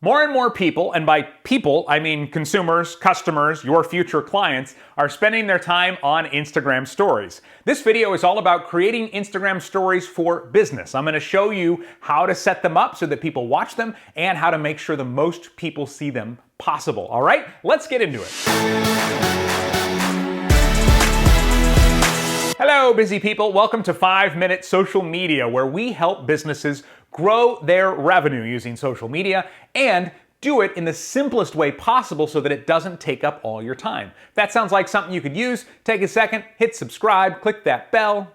More and more people, and by people, I mean consumers, customers, your future clients, are spending their time on Instagram stories. This video is all about creating Instagram stories for business. I'm going to show you how to set them up so that people watch them and how to make sure the most people see them possible. All right, let's get into it. Hello, busy people. Welcome to 5-Minute Social Media, where we help businesses grow their revenue using social media and do it in the simplest way possible so that it doesn't take up all your time. If that sounds like something you could use, take a second, hit subscribe, click that bell.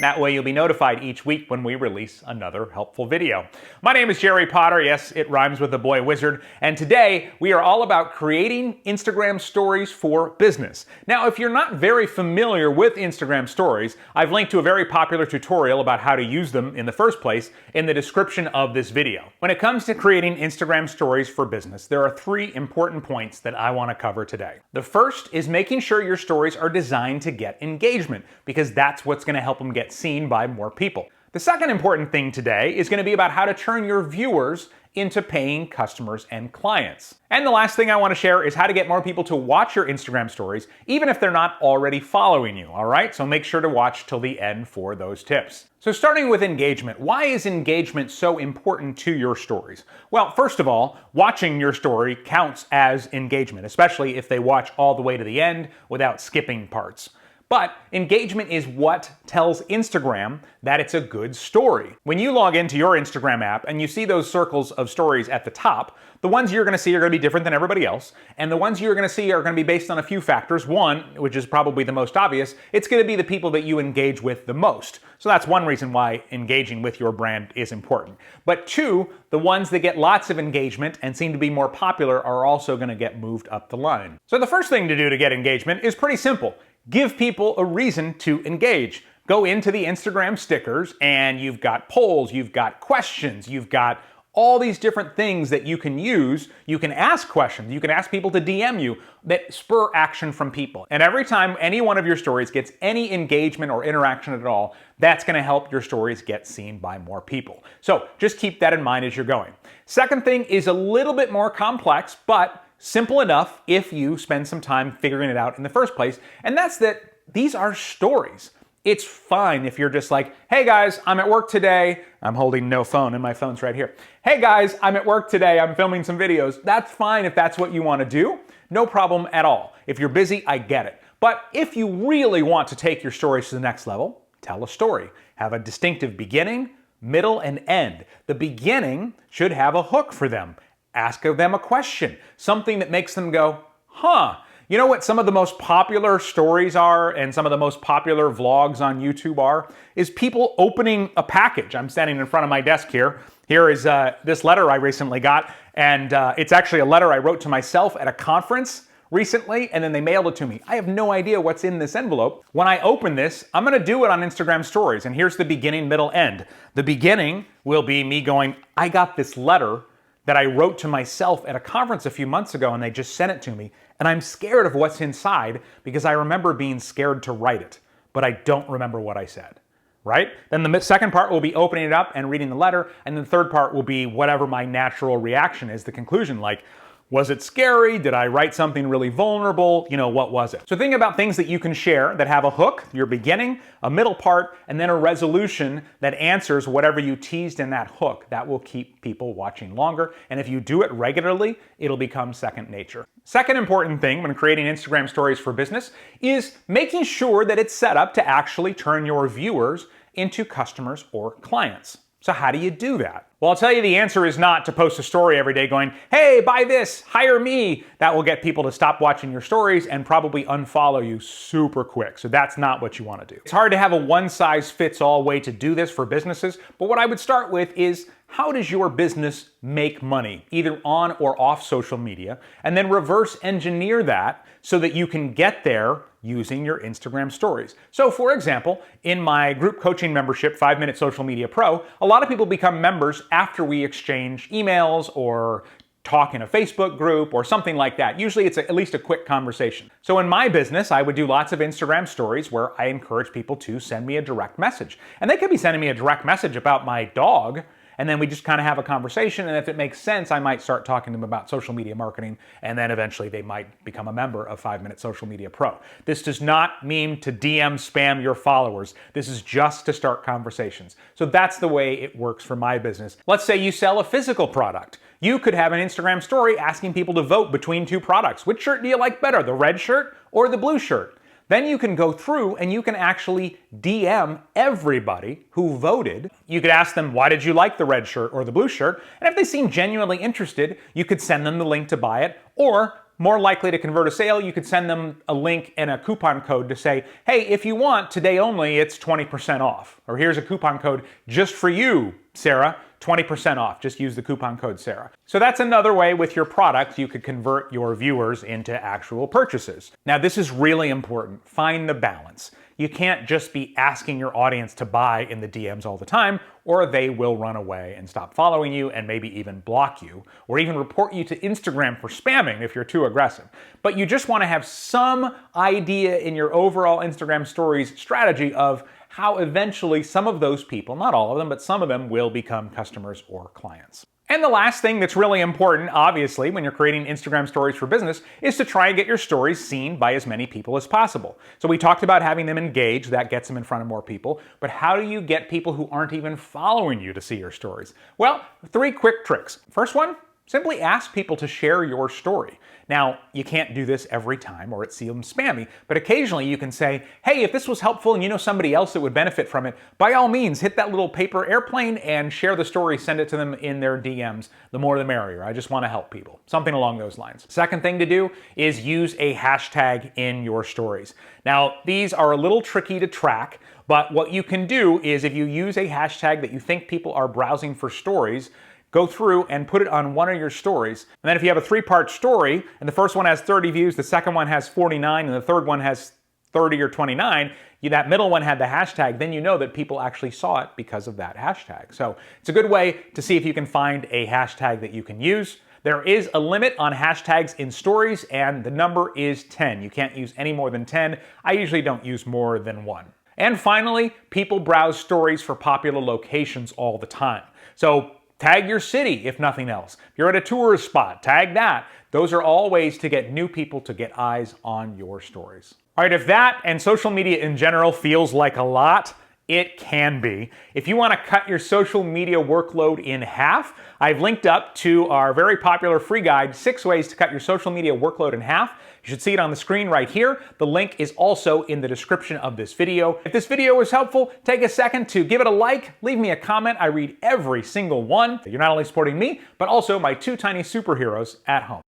That way you'll be notified each week when we release another helpful video. My name is Jerry Potter. Yes, it rhymes with the boy wizard. And today we are all about creating Instagram stories for business. Now, if you're not very familiar with Instagram stories, I've linked to a very popular tutorial about how to use them in the first place in the description of this video. When it comes to creating Instagram stories for business, there are 3 important points that I want to cover today. The first is making sure your stories are designed to get engagement, because that's what's going to help them get seen by more people. The second important thing today is going to be about how to turn your viewers into paying customers and clients. And the last thing I want to share is how to get more people to watch your Instagram stories, even if they're not already following you, all right? So make sure to watch till the end for those tips. So starting with engagement, why is engagement so important to your stories? Well, first of all, watching your story counts as engagement, especially if they watch all the way to the end without skipping parts. But engagement is what tells Instagram that it's a good story. When you log into your Instagram app and you see those circles of stories at the top, the ones you're going to see are going to be different than everybody else, and the ones you're going to see are going to be based on a few factors. One, which is probably the most obvious, it's going to be the people that you engage with the most. So that's one reason why engaging with your brand is important. But 2, the ones that get lots of engagement and seem to be more popular are also going to get moved up the line. So the first thing to do to get engagement is pretty simple. Give people a reason to engage. Go into the Instagram stickers and you've got polls, you've got questions, you've got all these different things that you can use. You can ask questions, you can ask people to DM you that spur action from people. And every time any one of your stories gets any engagement or interaction at all, that's going to help your stories get seen by more people. So just keep that in mind as you're going. Second thing is a little bit more complex, but simple enough if you spend some time figuring it out in the first place, and that's that these are stories. It's fine if you're just like, hey guys, I'm at work today. I'm holding no phone and my phone's right here. Hey guys, I'm at work today. I'm filming some videos. That's fine if that's what you want to do. No problem at all. If you're busy, I get it. But if you really want to take your stories to the next level, tell a story. Have a distinctive beginning, middle, and end. The beginning should have a hook for them. Ask them a question, something that makes them go, huh. You know what some of the most popular stories are and some of the most popular vlogs on YouTube are? Is people opening a package. I'm standing in front of my desk here. Here is this letter I recently got, and it's actually a letter I wrote to myself at a conference recently, and then they mailed it to me. I have no idea what's in this envelope. When I open this, I'm gonna do it on Instagram stories, and here's the beginning, middle, end. The beginning will be me going, I got this letter that I wrote to myself at a conference a few months ago and they just sent it to me. And I'm scared of what's inside because I remember being scared to write it, but I don't remember what I said, right? Then the second part will be opening it up and reading the letter. And the third part will be whatever my natural reaction is, the conclusion, like, was it scary? Did I write something really vulnerable? You know, what was it? So think about things that you can share that have a hook, your beginning, a middle part, and then a resolution that answers whatever you teased in that hook. That will keep people watching longer. And if you do it regularly, it'll become second nature. Second important thing when creating Instagram stories for business is making sure that it's set up to actually turn your viewers into customers or clients. So how do you do that? Well, I'll tell you the answer is not to post a story every day going, hey, buy this, hire me. That will get people to stop watching your stories and probably unfollow you super quick. So that's not what you want to do. It's hard to have a one-size-fits-all way to do this for businesses, but what I would start with is, how does your business make money, either on or off social media, and then reverse engineer that so that you can get there using your Instagram stories. So for example, in my group coaching membership, 5-Minute Social Media Pro, a lot of people become members after we exchange emails or talk in a Facebook group or something like that. Usually it's at least a quick conversation. So in my business, I would do lots of Instagram stories where I encourage people to send me a direct message. And they could be sending me a direct message about my dog, and then we just kind of have a conversation, and if it makes sense, I might start talking to them about social media marketing, and then eventually they might become a member of 5 Minute Social Media Pro. This does not mean to DM spam your followers. This is just to start conversations. So that's the way it works for my business. Let's say you sell a physical product. You could have an Instagram story asking people to vote between two products. Which shirt do you like better, the red shirt or the blue shirt? Then you can go through and you can actually DM everybody who voted. You could ask them, why did you like the red shirt or the blue shirt? And if they seem genuinely interested, you could send them the link to buy it, or more likely to convert a sale, you could send them a link and a coupon code to say, hey, if you want, today only, it's 20% off. Or here's a coupon code just for you, Sarah, 20% off. Just use the coupon code Sarah. So that's another way with your product you could convert your viewers into actual purchases. Now, this is really important. Find the balance. You can't just be asking your audience to buy in the DMs all the time, or they will run away and stop following you and maybe even block you, or even report you to Instagram for spamming if you're too aggressive. But you just want to have some idea in your overall Instagram stories strategy of how eventually some of those people, not all of them, but some of them will become customers or clients. And the last thing that's really important, obviously, when you're creating Instagram stories for business, is to try and get your stories seen by as many people as possible. So we talked about having them engage, that gets them in front of more people, but how do you get people who aren't even following you to see your stories? Well, 3 quick tricks. First one, simply ask people to share your story. Now, you can't do this every time or it seems spammy, but occasionally you can say, hey, if this was helpful and you know somebody else that would benefit from it, by all means, hit that little paper airplane and share the story, send it to them in their DMs. The more the merrier. I just want to help people. Something along those lines. Second thing to do is use a hashtag in your stories. Now, these are a little tricky to track, but what you can do is if you use a hashtag that you think people are browsing for stories, go through and put it on one of your stories. And then if you have a 3-part story, and the first one has 30 views, the second one has 49, and the third one has 30 or 29, that middle one had the hashtag, then you know that people actually saw it because of that hashtag. So it's a good way to see if you can find a hashtag that you can use. There is a limit on hashtags in stories, and the number is 10. You can't use any more than 10. I usually don't use more than 1. And finally, people browse stories for popular locations all the time. So tag your city, if nothing else. If you're at a tourist spot, tag that. Those are all ways to get new people to get eyes on your stories. All right, if that and social media in general feels like a lot, it can be. If you want to cut your social media workload in half, I've linked up to our very popular free guide, 6 ways to cut your social media workload in half. You should see it on the screen right here. The link is also in the description of this video. If this video was helpful, take a second to give it a like, leave me a comment. I read every single one. You're not only supporting me, but also my 2 tiny superheroes at home.